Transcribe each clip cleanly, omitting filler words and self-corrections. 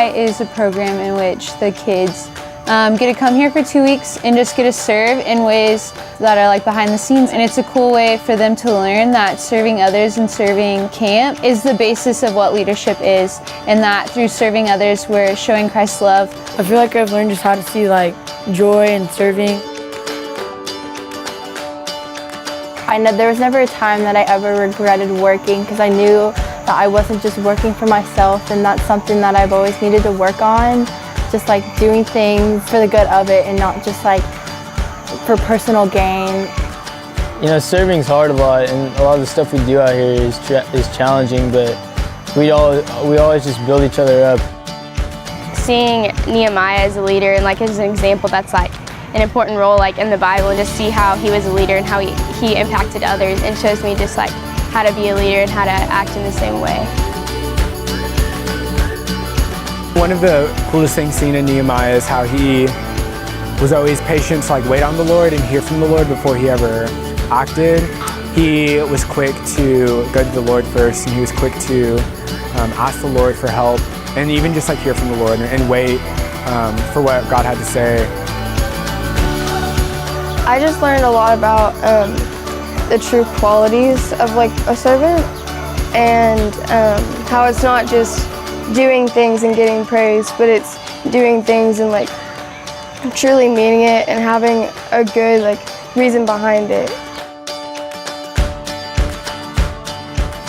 Nehemiah is a program in which the kids get to come here for 2 weeks and just get to serve in ways that are like behind the scenes. And it's a cool way for them to learn that serving others and serving camp is the basis of what leadership is, and that through serving others we're showing Christ's love. I feel like I've learned just how to see like joy in serving. I know there was never a time that I ever regretted working, because I knew that I wasn't just working for myself, and that's something that I've always needed to work on. Just like doing things for the good of it and not just like for personal gain. You know, serving's hard a lot, and a lot of the stuff we do out here is challenging, but we always just build each other up. Seeing Nehemiah as a leader and like as an example that's like an important role like in the Bible, and just see how he was a leader and how he impacted others, and shows me just like how to be a leader and how to act in the same way. One of the coolest things seen in Nehemiah is how he was always patient to like wait on the Lord and hear from the Lord before he ever acted. He was quick to go to the Lord first, and he was quick to ask the Lord for help, and even just like hear from the Lord and wait for what God had to say. I just learned a lot about the true qualities of like a servant, and how it's not just doing things and getting praise, but it's doing things and like truly meaning it and having a good like reason behind it.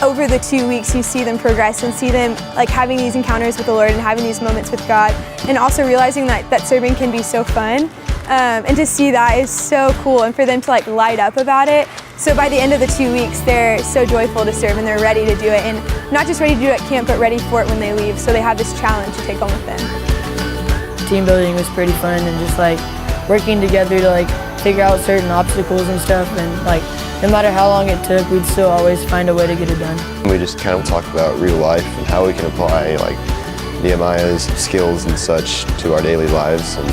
Over the 2 weeks, you see them progress and see them like having these encounters with the Lord and having these moments with God, and also realizing that serving can be so fun. And to see that is so cool, and for them to like light up about it. So by the end of the 2 weeks, they're so joyful to serve, and they're ready to do it, and not just ready to do it at camp, but ready for it when they leave. So they have this challenge to take on with them. Team building was pretty fun, and just like working together to like figure out certain obstacles and stuff, and like no matter how long it took, we'd still always find a way to get it done. We just kind of talk about real life and how we can apply like Nehemiah's skills and such to our daily lives, and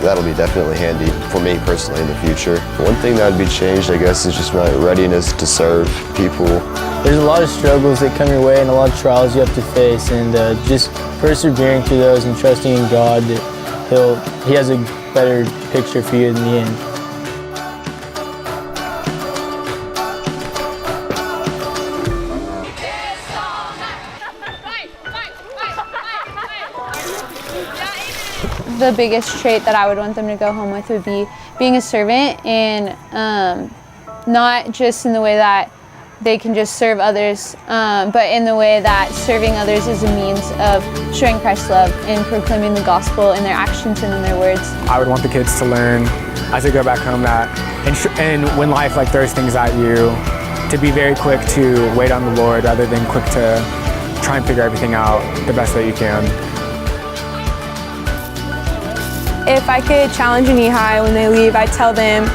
that'll be definitely handy for me personally in the future. One thing that would be changed, I guess, is just my readiness to serve people. There's a lot of struggles that come your way and a lot of trials you have to face, and just persevering through those and trusting in God that He has a better picture for you in the end. The biggest trait that I would want them to go home with would be being a servant, and not just in the way that they can just serve others, but in the way that serving others is a means of showing Christ's love and proclaiming the gospel in their actions and in their words. I would want the kids to learn as they go back home that, and when life like throws things at you, to be very quick to wait on the Lord rather than quick to try and figure everything out the best that you can. If I could challenge a Nehemiah when they leave, I'd tell them,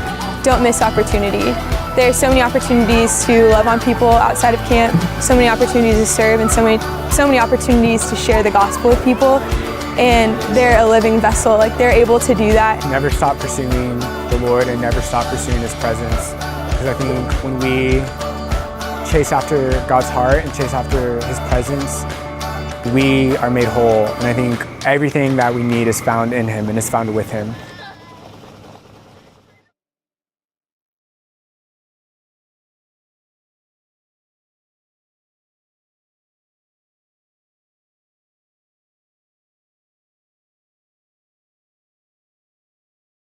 don't miss opportunity. There's so many opportunities to love on people outside of camp, so many opportunities to serve, and so many opportunities to share the gospel with people, and they're a living vessel. Like, they're able to do that. Never stop pursuing the Lord and never stop pursuing His presence, because I think when we chase after God's heart and chase after His presence, we are made whole, and I think everything that we need is found in Him and is found with Him.